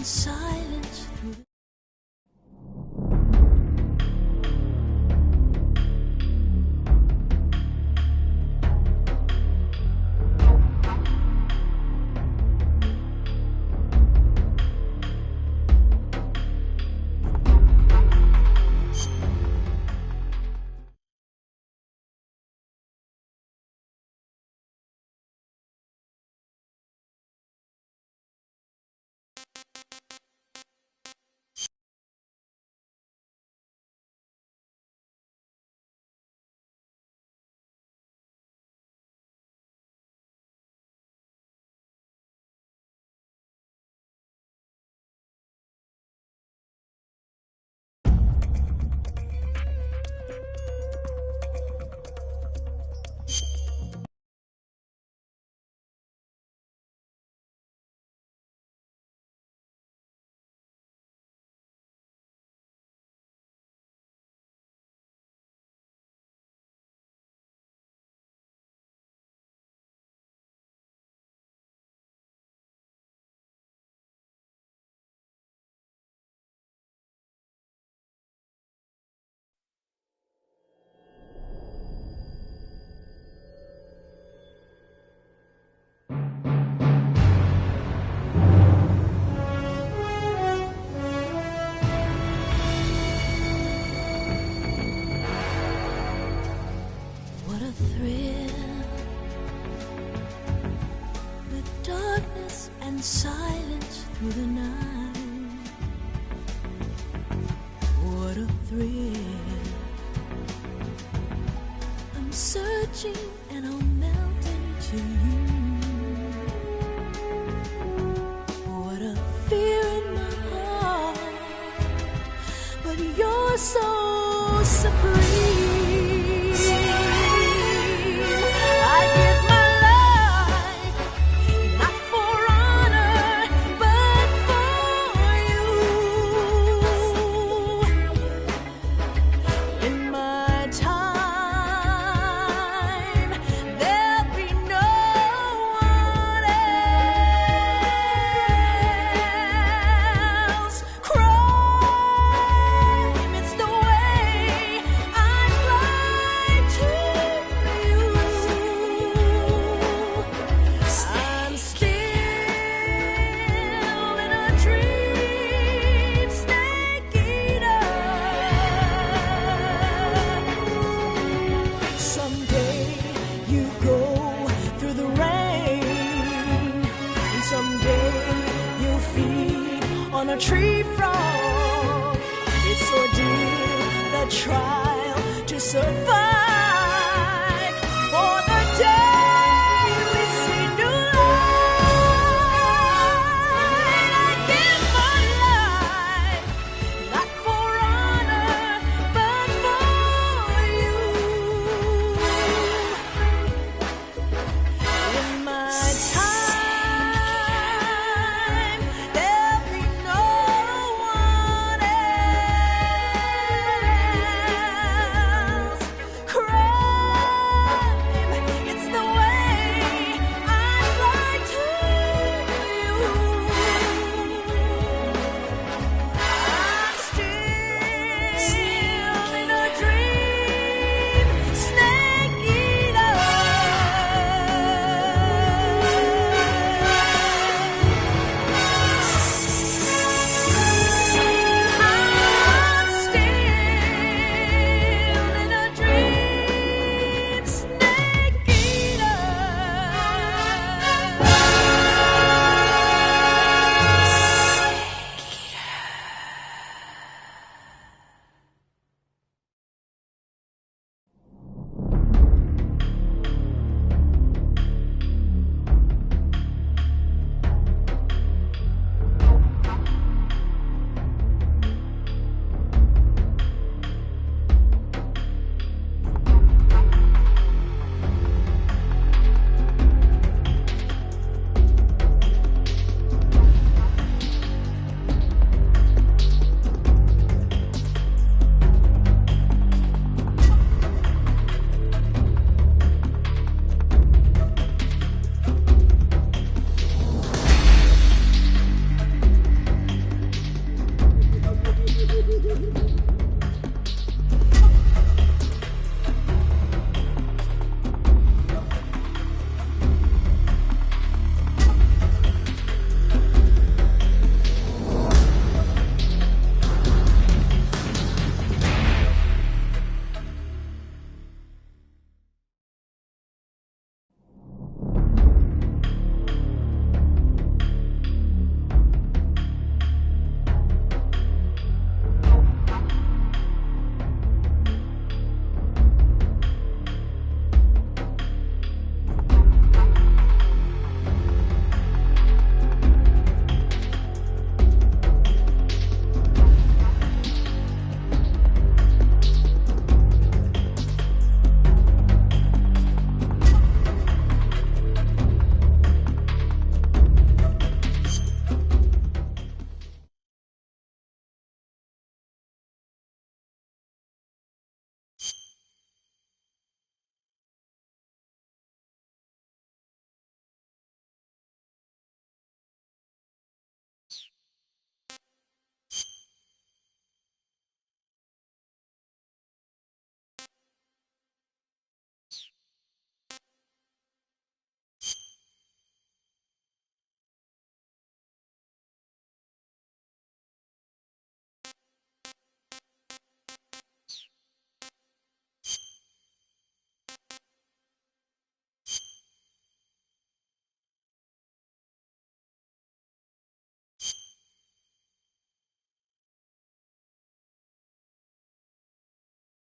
Silence through the silence through the night. What a thrill. I'm searching and I'll melt into you. What a fear in my heart, but you're so supreme. A tree frog, it's ordeal, the trial to survive. For the day we see new light, I give my life, not for honor, but for you. In my time, there'll be no one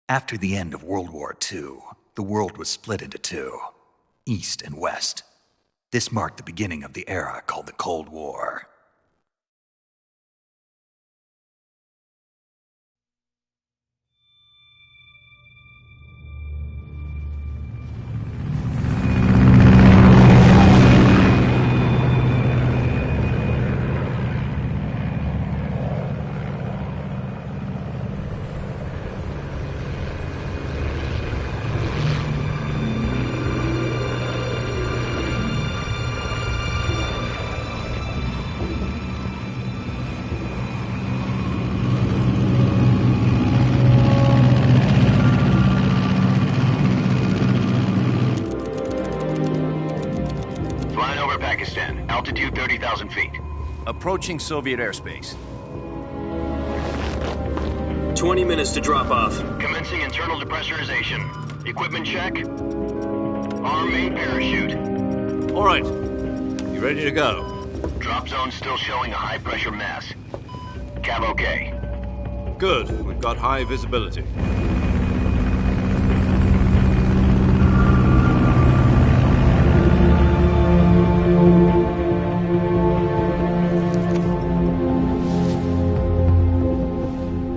After the end of World War II, the world was split into two, East and West. This marked the beginning of the era called the Cold War. Altitude 30,000 feet. Approaching Soviet airspace. 20 minutes to drop off. Commencing internal depressurization. Equipment check. Arm main parachute. All right. You ready to go? Drop zone still showing a high pressure mass. Cav okay. Good. We've got high visibility.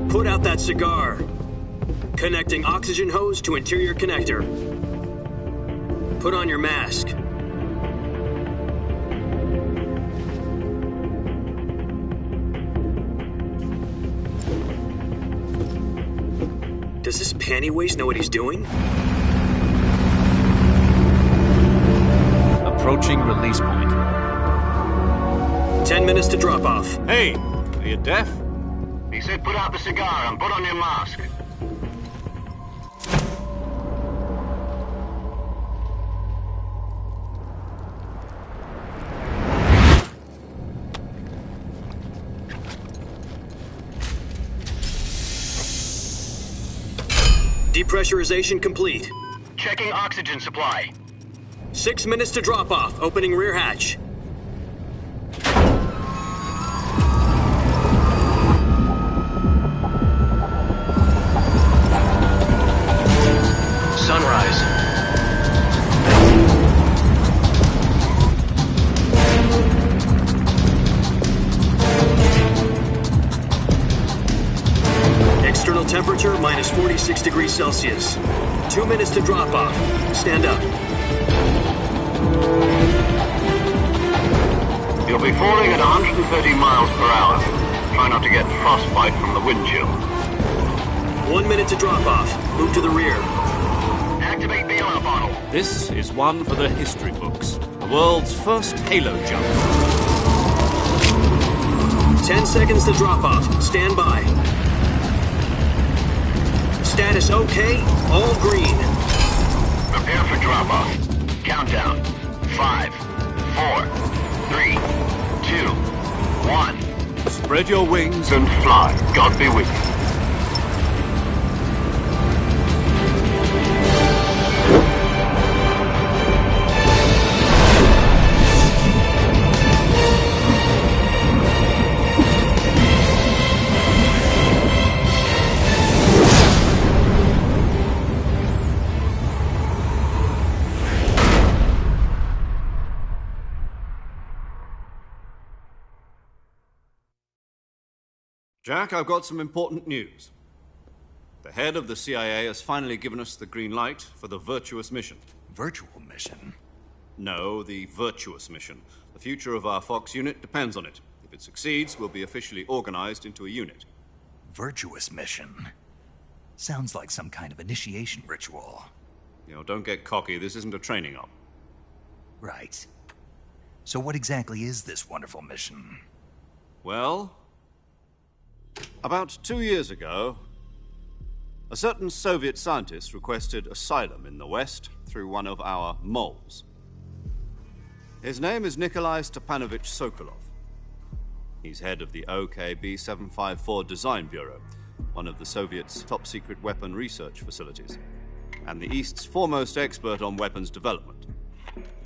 Put out that cigar. Connecting oxygen hose to interior connector. Put on your mask. Does this pantywaist know what he's doing? Approaching release point. 10 minutes to drop off. Hey, are you deaf? He said put out the cigar and put on your mask. Depressurization complete. Checking oxygen supply. 6 minutes to drop off. Opening rear hatch. Sunrise. External temperature minus 46 degrees Celsius. 2 minutes to drop off. Stand up. You'll be falling at 130 miles per hour. Try not to get frostbite from the wind chill. 1 minute to drop off. Move to the rear. Activate bailout bottle. This is one for the history books. The world's first halo jump. 10 seconds to drop off. Stand by. Status okay. All green. Prepare for drop off. Countdown. 5, 4, 3, 2, 1. Spread your wings And fly. God be with you. Jack, I've got some important news. The head of the CIA has finally given us the green light for the virtuous mission. Virtual mission? No, the virtuous mission. The future of our Fox unit depends on it. If it succeeds, we'll be officially organized into a unit. Virtuous mission? Sounds like some kind of initiation ritual. You know, don't get cocky. This isn't a training op. Right. So what exactly is this wonderful mission? Well, about 2 years ago, a certain Soviet scientist requested asylum in the West through one of our moles. His name is Nikolai Stepanovich Sokolov. He's head of the OKB 754 Design Bureau, one of the Soviets' top-secret weapon research facilities, and the East's foremost expert on weapons development.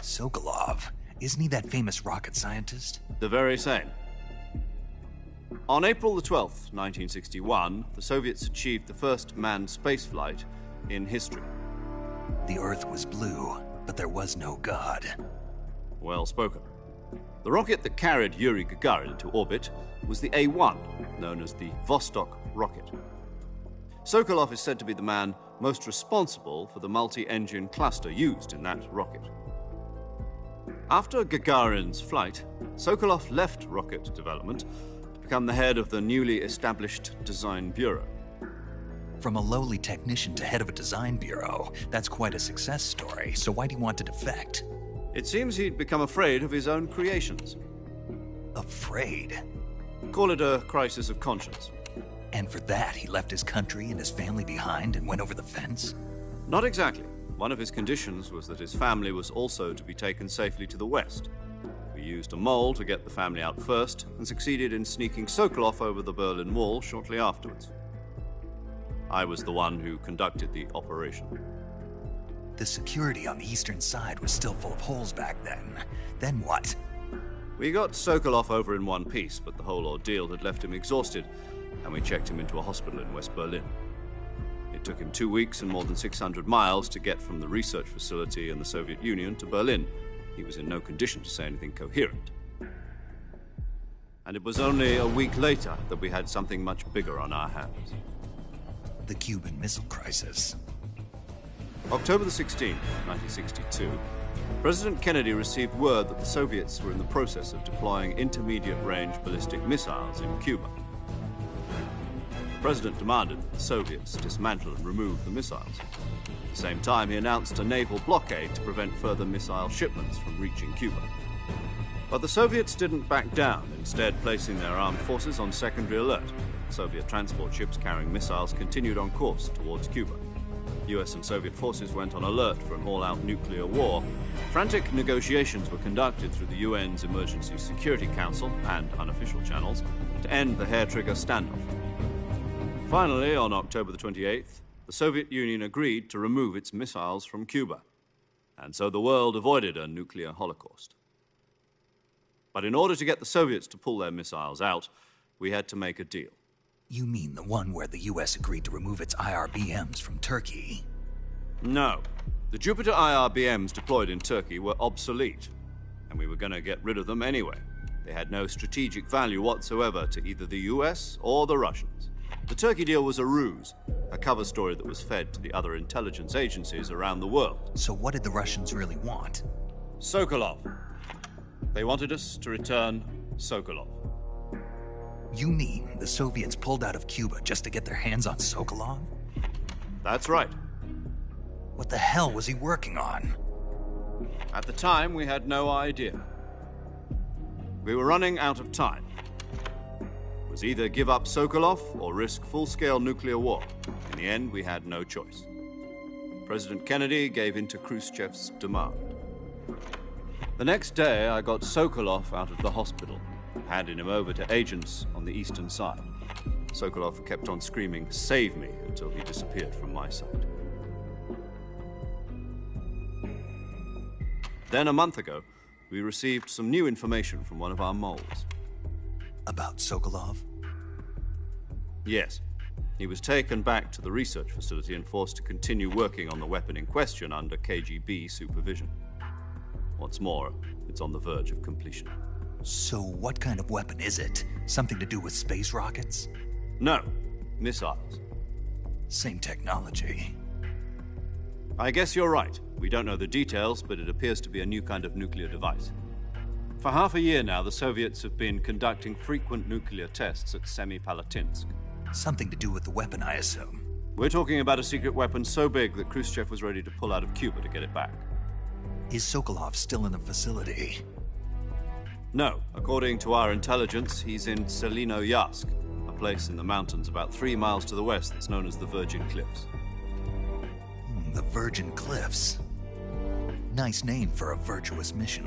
Sokolov? Isn't he that famous rocket scientist? The very same. On April the 12th, 1961, the Soviets achieved the first manned spaceflight in history. The Earth was blue, but there was no God. Well spoken. The rocket that carried Yuri Gagarin into orbit was the A-1, known as the Vostok rocket. Sokolov is said to be the man most responsible for the multi-engine cluster used in that rocket. After Gagarin's flight, Sokolov left rocket development to become the head of the newly established Design Bureau. From a lowly technician to head of a design bureau, that's quite a success story, so why'd he want to defect? It seems he'd become afraid of his own creations. Afraid? Call it a crisis of conscience. And for that, he left his country and his family behind and went over the fence? Not exactly. One of his conditions was that his family was also to be taken safely to the west. We used a mole to get the family out first and succeeded in sneaking Sokolov over the Berlin Wall shortly afterwards. I was the one who conducted the operation. The security on the eastern side was still full of holes back then. Then what? We got Sokolov over in one piece, but the whole ordeal had left him exhausted, and we checked him into a hospital in West Berlin. It took him 2 weeks and more than 600 miles to get from the research facility in the Soviet Union to Berlin. He was in no condition to say anything coherent. And it was only a week later that we had something much bigger on our hands. The Cuban Missile Crisis. October the 16th, 1962, President Kennedy received word that the Soviets were in the process of deploying intermediate-range ballistic missiles in Cuba. The President demanded that the Soviets dismantle and remove the missiles. At the same time, he announced a naval blockade to prevent further missile shipments from reaching Cuba. But the Soviets didn't back down, instead placing their armed forces on secondary alert. Soviet transport ships carrying missiles continued on course towards Cuba. US and Soviet forces went on alert for an all-out nuclear war. Frantic negotiations were conducted through the UN's Emergency Security Council and unofficial channels to end the hair-trigger standoff. Finally, on October the 28th, the Soviet Union agreed to remove its missiles from Cuba, and so the world avoided a nuclear holocaust. But in order to get the Soviets to pull their missiles out, we had to make a deal. You mean the one where the US agreed to remove its IRBMs from Turkey? No. The Jupiter IRBMs deployed in Turkey were obsolete, and we were going to get rid of them anyway. They had no strategic value whatsoever to either the US or the Russians. The Turkey deal was a ruse, a cover story that was fed to the other intelligence agencies around the world. So what did the Russians really want? Sokolov. They wanted us to return Sokolov. You mean the Soviets pulled out of Cuba just to get their hands on Sokolov? That's right. What the hell was he working on? At the time, we had no idea. We were running out of time. It was either give up Sokolov or risk full-scale nuclear war. In the end, we had no choice. President Kennedy gave in to Khrushchev's demand. The next day, I got Sokolov out of the hospital, handing him over to agents on the eastern side. Sokolov kept on screaming, "Save me," until he disappeared from my sight. Then a month ago, we received some new information from one of our moles. About Sokolov? Yes. He was taken back to the research facility and forced to continue working on the weapon in question under KGB supervision. What's more, it's on the verge of completion. So what kind of weapon is it? Something to do with space rockets? No, missiles. Same technology. I guess you're right. We don't know the details, but it appears to be a new kind of nuclear device. For half a year now, the Soviets have been conducting frequent nuclear tests at Semipalatinsk. Something to do with the weapon, I assume. We're talking about a secret weapon so big that Khrushchev was ready to pull out of Cuba to get it back. Is Sokolov still in the facility? No. According to our intelligence, he's in Selinoyarsk, a place in the mountains about 3 miles to the west that's known as the Virgin Cliffs. The Virgin Cliffs. Nice name for a virtuous mission.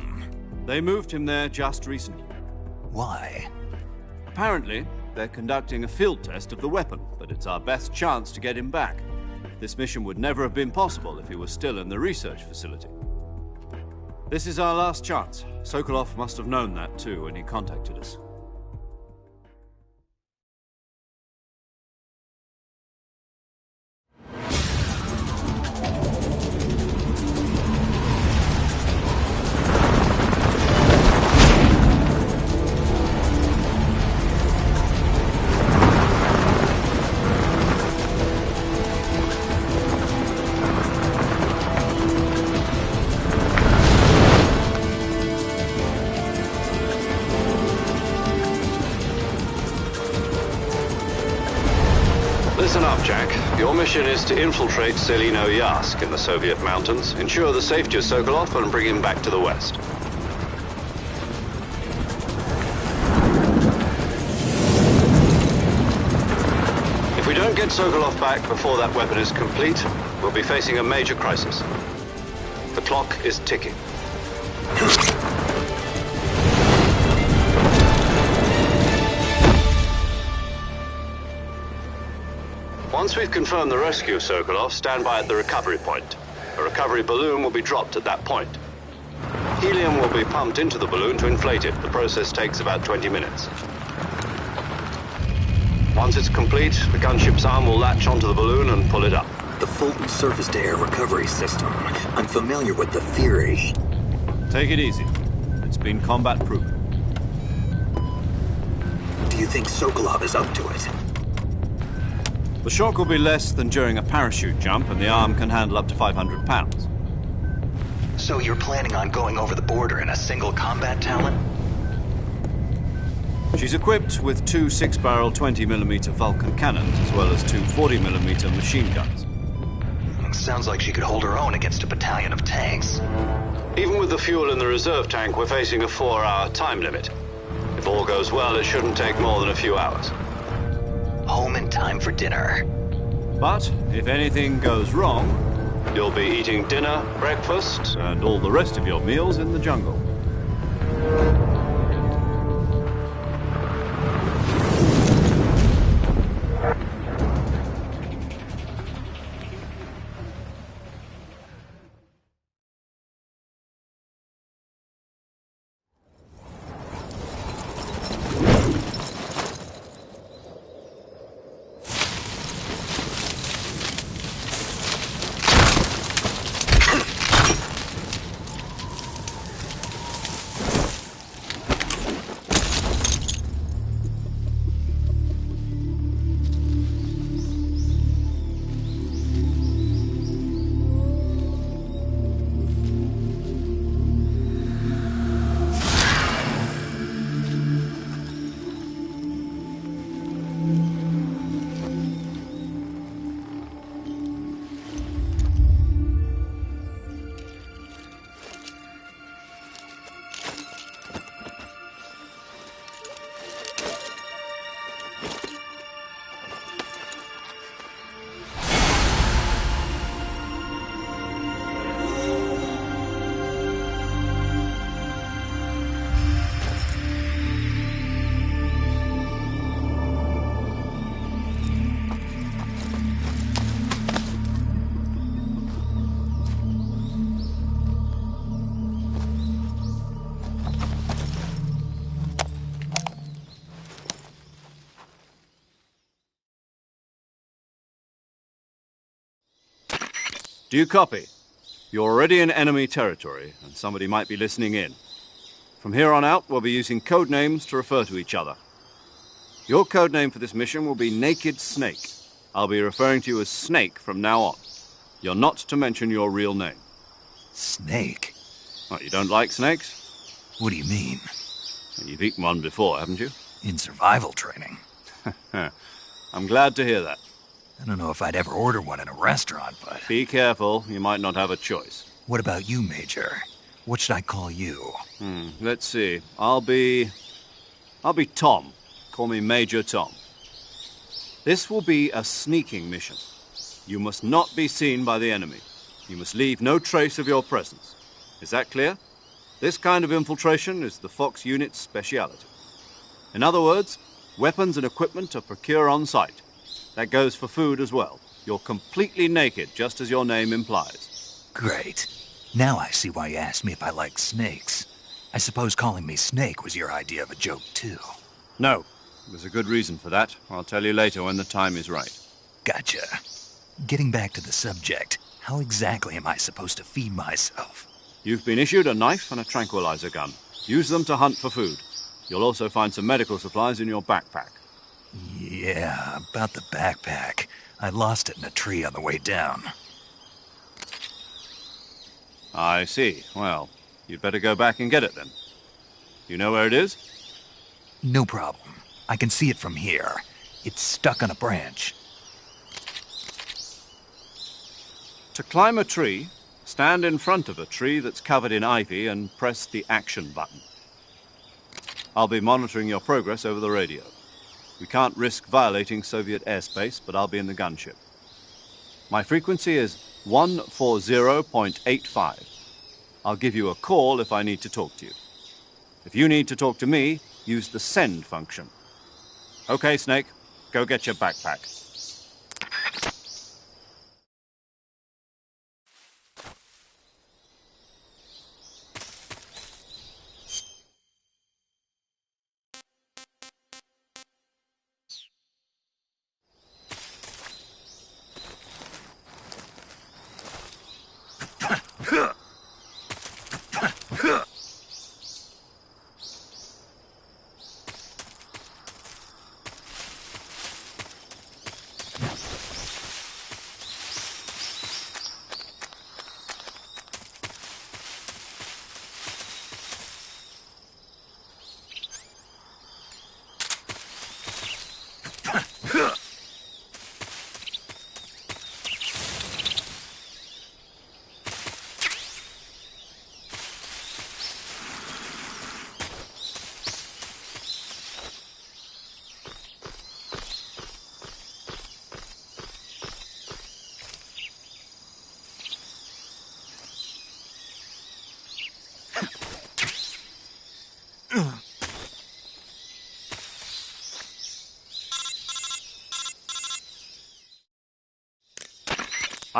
They moved him there just recently. Why? Apparently, they're conducting a field test of the weapon, but it's our best chance to get him back. This mission would never have been possible if he was still in the research facility. This is our last chance. Sokolov must have known that too when he contacted us. mission is to infiltrate Selino Yask in the Soviet mountains, ensure the safety of Sokolov, and bring him back to the West. If we don't get Sokolov back before that weapon is complete, we'll be facing a major crisis. The clock is ticking. Once we've confirmed the rescue of Sokolov, stand by at the recovery point. A recovery balloon will be dropped at that point. Helium will be pumped into the balloon to inflate it. The process takes about 20 minutes. Once it's complete, the gunship's arm will latch onto the balloon and pull it up. The Fulton surface-to-air recovery system. I'm familiar with the theory. Take it easy. It's been combat-proven. Do you think Sokolov is up to it? The shock will be less than during a parachute jump, and the arm can handle up to 500 pounds. So you're planning on going over the border in a single combat Talon? She's equipped with two 6-barrel 20mm Vulcan cannons, as well as two 40mm machine guns. Sounds like she could hold her own against a battalion of tanks. Even with the fuel in the reserve tank, we're facing a 4-hour time limit. If all goes well, it shouldn't take more than a few hours. Home in time for dinner. But if anything goes wrong, you'll be eating dinner, breakfast, and all the rest of your meals in the jungle. Do you copy? You're already in enemy territory, and somebody might be listening in. From here on out, we'll be using code names to refer to each other. Your code name for this mission will be Naked Snake. I'll be referring to you as Snake from now on. You're not to mention your real name. Snake? What, you don't like snakes? What do you mean? You've eaten one before, haven't you? In survival training. I'm glad to hear that. I don't know if I'd ever order one in a restaurant, but... Be careful, you might not have a choice. What about you, Major? What should I call you? Let's see. I'll be Tom. Call me Major Tom. This will be a sneaking mission. You must not be seen by the enemy. You must leave no trace of your presence. Is that clear? This kind of infiltration is the Fox unit's speciality. In other words, weapons and equipment are procured on site. That goes for food as well. You're completely naked, just as your name implies. Great. Now I see why you asked me if I like snakes. I suppose calling me Snake was your idea of a joke, too. No. There's a good reason for that. I'll tell you later when the time is right. Gotcha. Getting back to the subject, how exactly am I supposed to feed myself? You've been issued a knife and a tranquilizer gun. Use them to hunt for food. You'll also find some medical supplies in your backpack. Yeah, about the backpack. I lost it in a tree on the way down. I see. Well, you'd better go back and get it then. You know where it is? No problem. I can see it from here. It's stuck on a branch. To climb a tree, stand in front of a tree that's covered in ivy and press the action button. I'll be monitoring your progress over the radio. We can't risk violating Soviet airspace, but I'll be in the gunship. My frequency is 140.85. I'll give you a call if I need to talk to you. If you need to talk to me, use the send function. Okay, Snake, go get your backpack.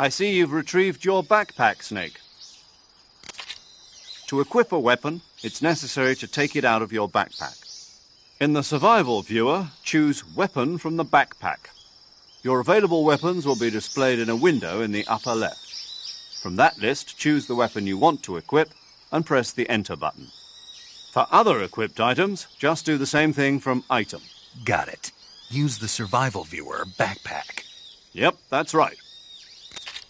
I see you've retrieved your backpack, Snake. To equip a weapon, it's necessary to take it out of your backpack. In the survival viewer, choose Weapon from the backpack. Your available weapons will be displayed in a window in the upper left. From that list, choose the weapon you want to equip and press the Enter button. For other equipped items, just do the same thing from Item. Got it. Use the survival viewer backpack. Yep, that's right.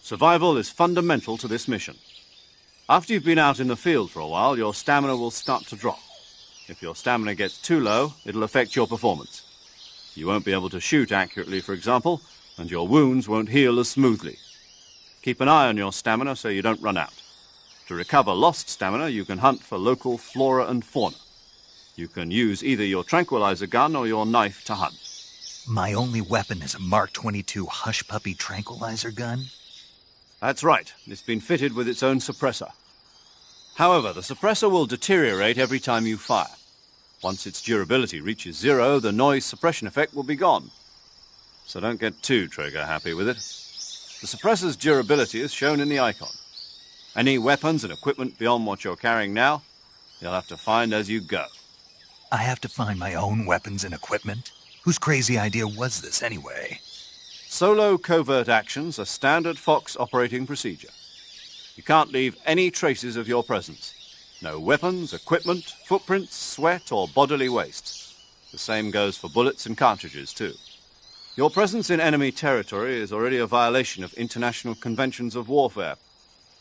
Survival is fundamental to this mission. After you've been out in the field for a while, your stamina will start to drop. If your stamina gets too low, it'll affect your performance. You won't be able to shoot accurately, for example, and your wounds won't heal as smoothly. Keep an eye on your stamina so you don't run out. To recover lost stamina, you can hunt for local flora and fauna. You can use either your tranquilizer gun or your knife to hunt. My only weapon is a Mark 22 Hush Puppy tranquilizer gun? That's right. It's been fitted with its own suppressor. However, the suppressor will deteriorate every time you fire. Once its durability reaches 0, the noise suppression effect will be gone. So don't get too trigger-happy with it. The suppressor's durability is shown in the icon. Any weapons and equipment beyond what you're carrying now, you'll have to find as you go. I have to find my own weapons and equipment? Whose crazy idea was this anyway? Solo covert actions are standard Fox operating procedure. You can't leave any traces of your presence. No weapons, equipment, footprints, sweat, or bodily waste. The same goes for bullets and cartridges, too. Your presence in enemy territory is already a violation of international conventions of warfare.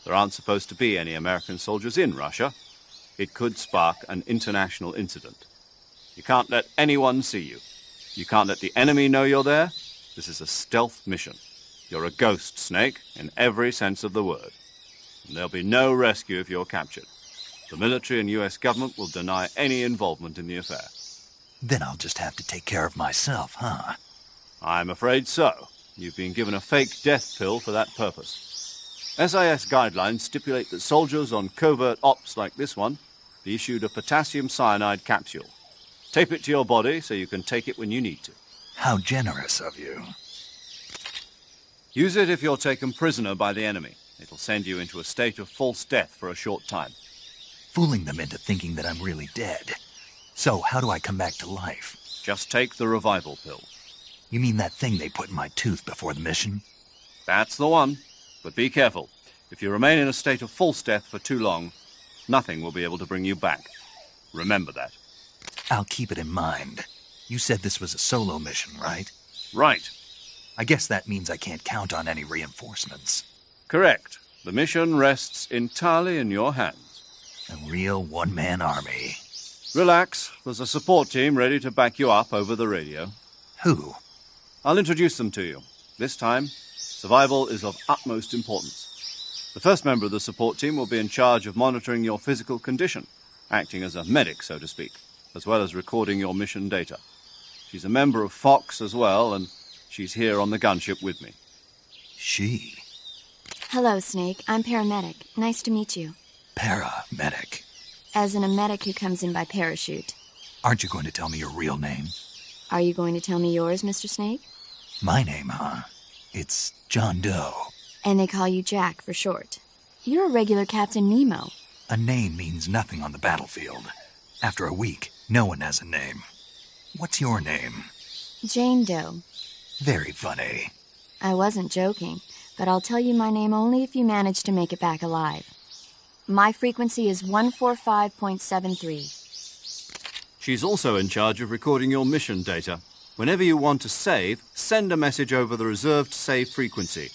There aren't supposed to be any American soldiers in Russia. It could spark an international incident. You can't let anyone see you. You can't let the enemy know you're there. This is a stealth mission. You're a ghost, Snake, in every sense of the word. And there'll be no rescue if you're captured. The military and U.S. government will deny any involvement in the affair. Then I'll just have to take care of myself, huh? I'm afraid so. You've been given a fake death pill for that purpose. SIS guidelines stipulate that soldiers on covert ops like this one be issued a potassium cyanide capsule. Tape it to your body so you can take it when you need to. How generous of you. Use it if you're taken prisoner by the enemy. It'll send you into a state of false death for a short time. Fooling them into thinking that I'm really dead. So, how do I come back to life? Just take the revival pill. You mean that thing they put in my tooth before the mission? That's the one. But be careful. If you remain in a state of false death for too long, nothing will be able to bring you back. Remember that. I'll keep it in mind. You said this was a solo mission, right? Right. I guess that means I can't count on any reinforcements. Correct. The mission rests entirely in your hands. A real one-man army. Relax. There's a support team ready to back you up over the radio. Who? I'll introduce them to you. This time, survival is of utmost importance. The first member of the support team will be in charge of monitoring your physical condition, acting as a medic, so to speak, as well as recording your mission data. She's a member of Fox as well, and she's here on the gunship with me. She? Hello, Snake. I'm paramedic. Nice to meet you. Paramedic. As in a medic who comes in by parachute. Aren't you going to tell me your real name? Are you going to tell me yours, Mr. Snake? My name, huh? It's John Doe. And they call you Jack for short. You're a regular Captain Nemo. A name means nothing on the battlefield. After a week, no one has a name. What's your name? Jane Doe. Very funny. I wasn't joking, but I'll tell you my name only if you manage to make it back alive. My frequency is 145.73. She's also in charge of recording your mission data. Whenever you want to save, send a message over the reserved save frequency,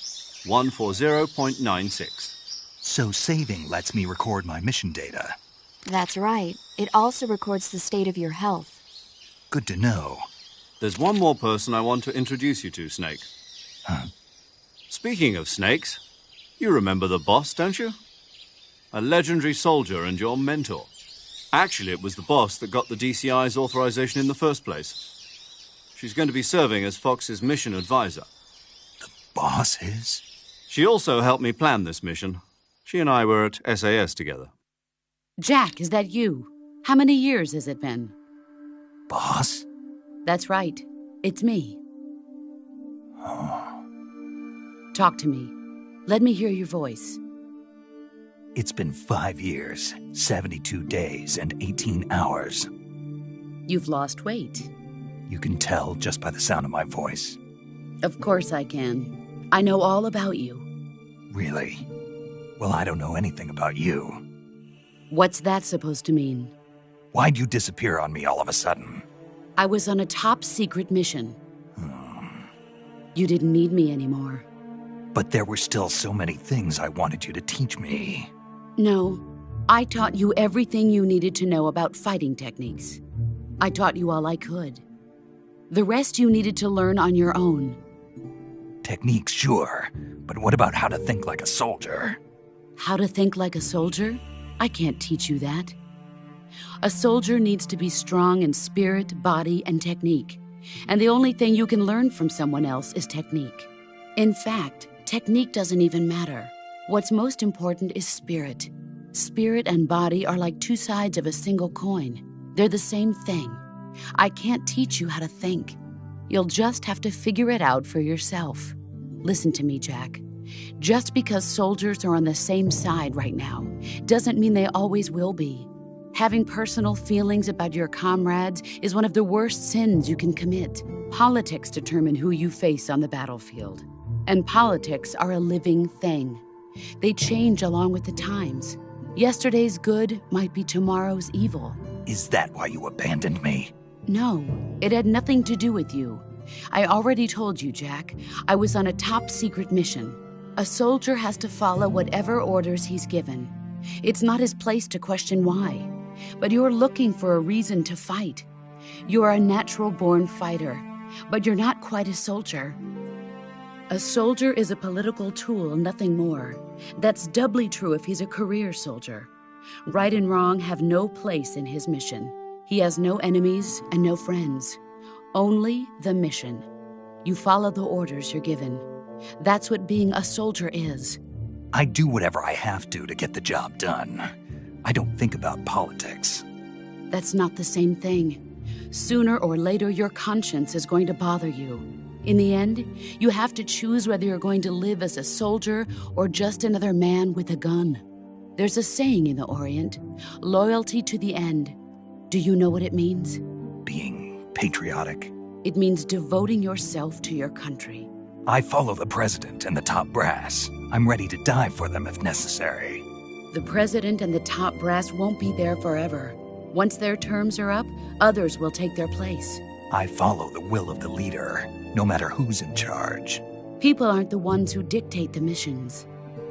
140.96. So saving lets me record my mission data. That's right. It also records the state of your health. Good to know. There's one more person I want to introduce you to, Snake. Huh? Speaking of snakes, you remember the boss, don't you? A legendary soldier and your mentor. Actually, it was the boss that got the DCI's authorization in the first place. She's going to be serving as Fox's mission advisor. The boss is? She also helped me plan this mission. She and I were at SAS together. Jack, is that you? How many years has it been? Boss? That's right. It's me. Oh. Talk to me. Let me hear your voice. It's been 5 years, 72 days, and 18 hours. You've lost weight. You can tell just by the sound of my voice. Of course I can. I know all about you. Really? Well, I don't know anything about you. What's that supposed to mean? Why'd you disappear on me all of a sudden? I was on a top-secret mission. You didn't need me anymore. But there were still so many things I wanted you to teach me. No, I taught you everything you needed to know about fighting techniques. I taught you all I could. The rest you needed to learn on your own. Techniques, sure. But what about how to think like a soldier? How to think like a soldier? I can't teach you that. A soldier needs to be strong in spirit, body, and technique. And the only thing you can learn from someone else is technique. In fact, technique doesn't even matter. What's most important is spirit. Spirit and body are like two sides of a single coin. They're the same thing. I can't teach you how to think. You'll just have to figure it out for yourself. Listen to me, Jack. Just because soldiers are on the same side right now doesn't mean they always will be. Having personal feelings about your comrades is one of the worst sins you can commit. Politics determine who you face on the battlefield. And politics are a living thing. They change along with the times. Yesterday's good might be tomorrow's evil. Is that why you abandoned me? No, it had nothing to do with you. I already told you, Jack. I was on a top-secret mission. A soldier has to follow whatever orders he's given. It's not his place to question why. But you're looking for a reason to fight. You are a natural-born fighter, but you're not quite a soldier. A soldier is a political tool, nothing more. That's doubly true if he's a career soldier. Right and wrong have no place in his mission. He has no enemies and no friends. Only the mission. You follow the orders you're given. That's what being a soldier is. I do whatever I have to get the job done. I don't think about politics. That's not the same thing. Sooner or later, your conscience is going to bother you. In the end, you have to choose whether you're going to live as a soldier or just another man with a gun. There's a saying in the Orient, loyalty to the end. Do you know what it means? Being patriotic. It means devoting yourself to your country. I follow the president and the top brass. I'm ready to die for them if necessary. The president and the top brass won't be there forever. Once their terms are up, others will take their place. I follow the will of the leader, no matter who's in charge. People aren't the ones who dictate the missions.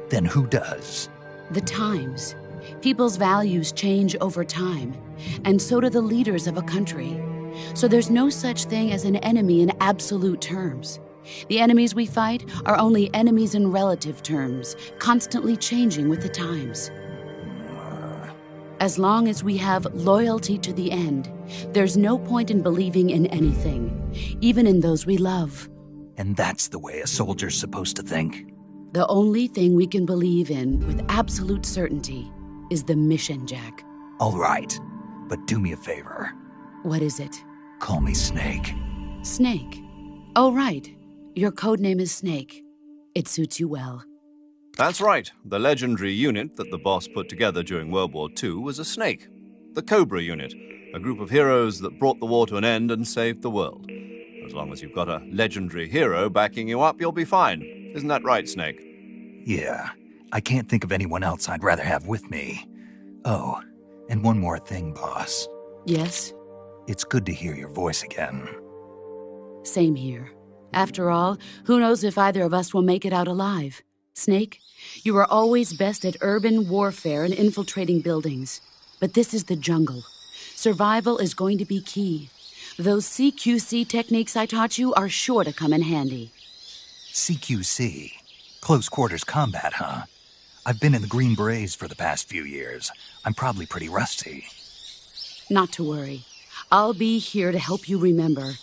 Then who does? The times. People's values change over time, and so do the leaders of a country. So there's no such thing as an enemy in absolute terms. The enemies we fight are only enemies in relative terms, constantly changing with the times. As long as we have loyalty to the end, there's no point in believing in anything, even in those we love. And that's the way a soldier's supposed to think? The only thing we can believe in with absolute certainty is the mission, Jack. All right, but do me a favor. What is it? Call me Snake. Snake. Oh, right. Your code name is Snake. It suits you well. That's right. The legendary unit that the boss put together during World War II was a snake. The Cobra unit, a group of heroes that brought the war to an end and saved the world. As long as you've got a legendary hero backing you up, you'll be fine. Isn't that right, Snake? Yeah, I can't think of anyone else I'd rather have with me. Oh, and one more thing, boss. Yes? It's good to hear your voice again. Same here. After all, who knows if either of us will make it out alive? Snake, you are always best at urban warfare and infiltrating buildings. But this is the jungle. Survival is going to be key. Those CQC techniques I taught you are sure to come in handy. CQC? Close quarters combat, huh? I've been in the Green Berets for the past few years. I'm probably pretty rusty. Not to worry. I'll be here to help you remember.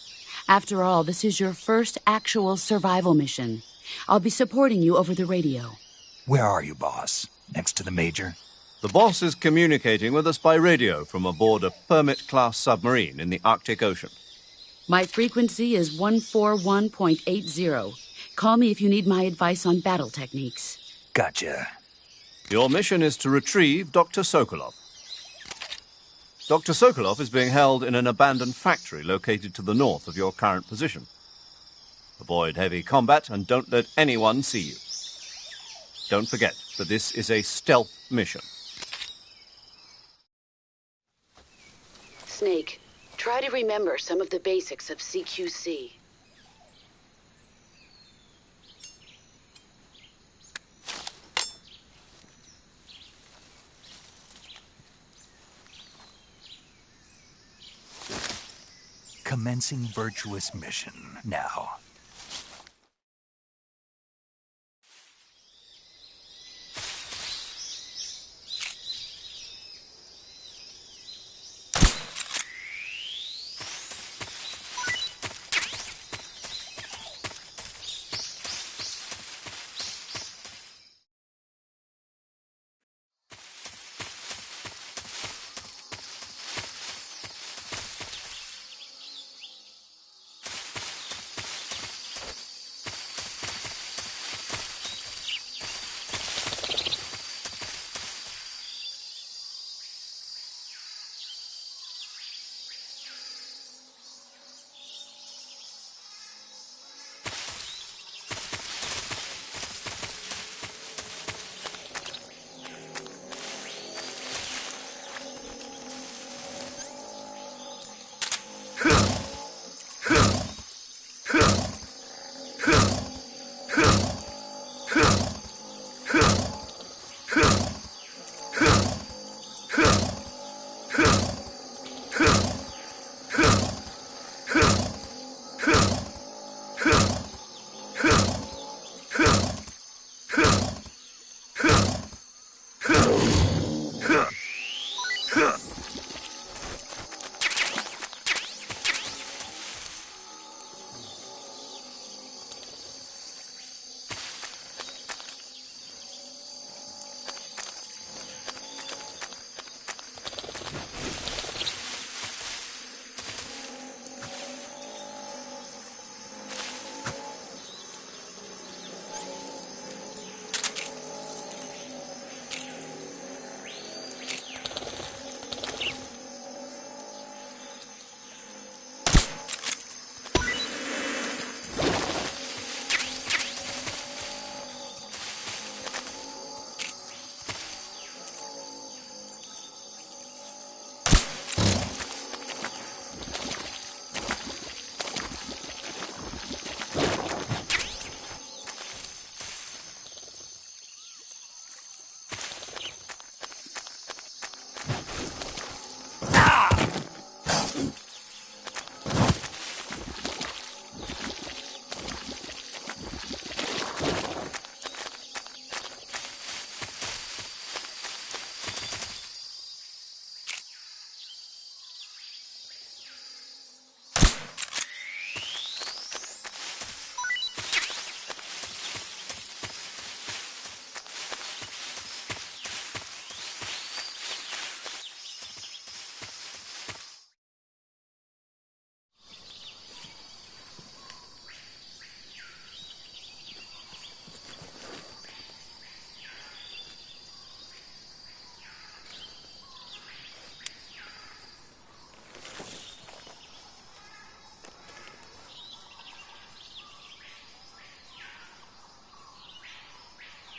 After all, this is your first actual survival mission. I'll be supporting you over the radio. Where are you, boss? Next to the Major? The boss is communicating with us by radio from aboard a Permit-class submarine in the Arctic Ocean. My frequency is 141.80. Call me if you need my advice on battle techniques. Gotcha. Your mission is to retrieve Dr. Sokolov. Dr. Sokolov is being held in an abandoned factory located to the north of your current position. Avoid heavy combat and don't let anyone see you. Don't forget that this is a stealth mission. Snake, try to remember some of the basics of CQC. Commencing virtuous mission now.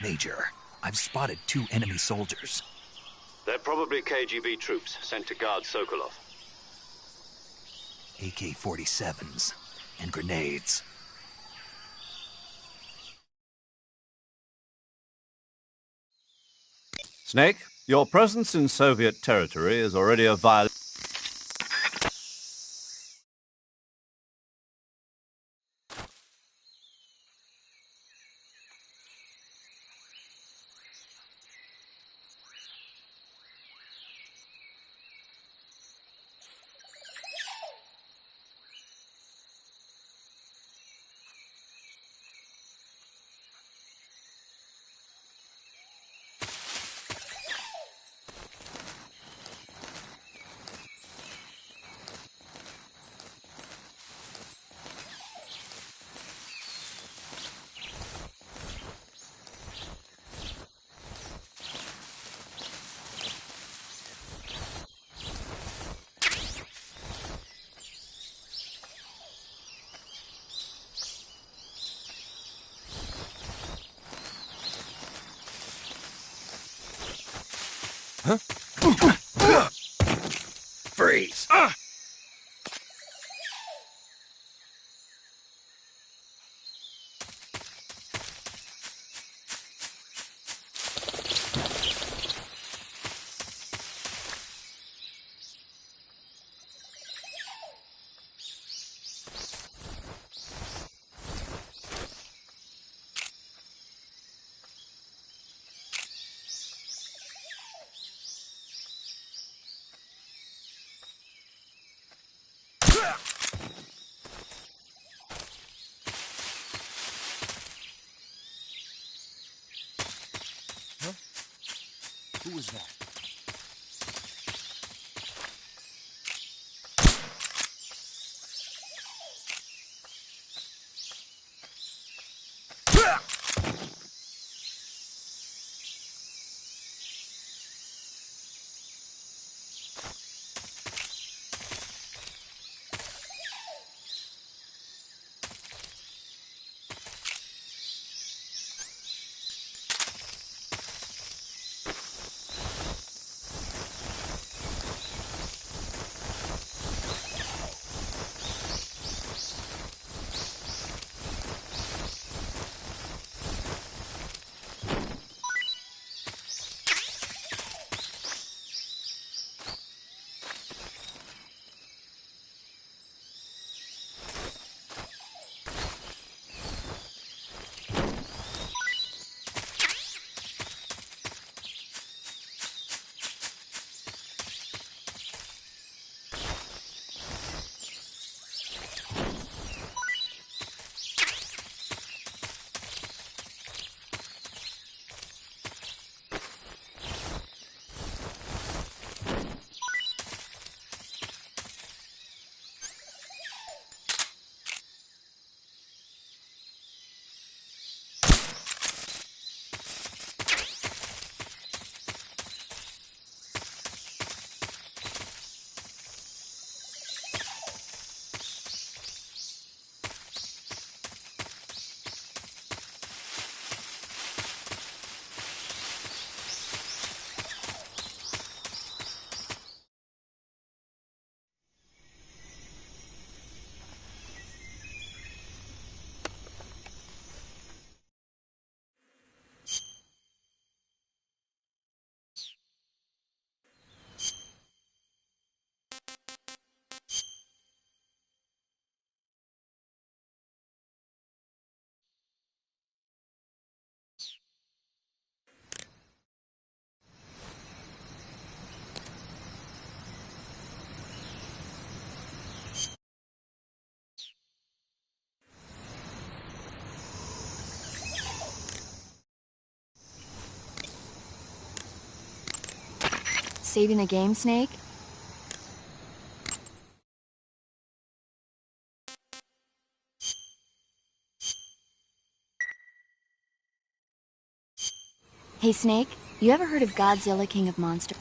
Major, I've spotted 2 enemy soldiers. They're probably KGB troops sent to guard Sokolov. AK-47s and grenades. Snake, your presence in Soviet territory is already a violation. Freeze! Who was that? Saving the game, Snake? Hey, Snake, you ever heard of Godzilla, King of Monsters?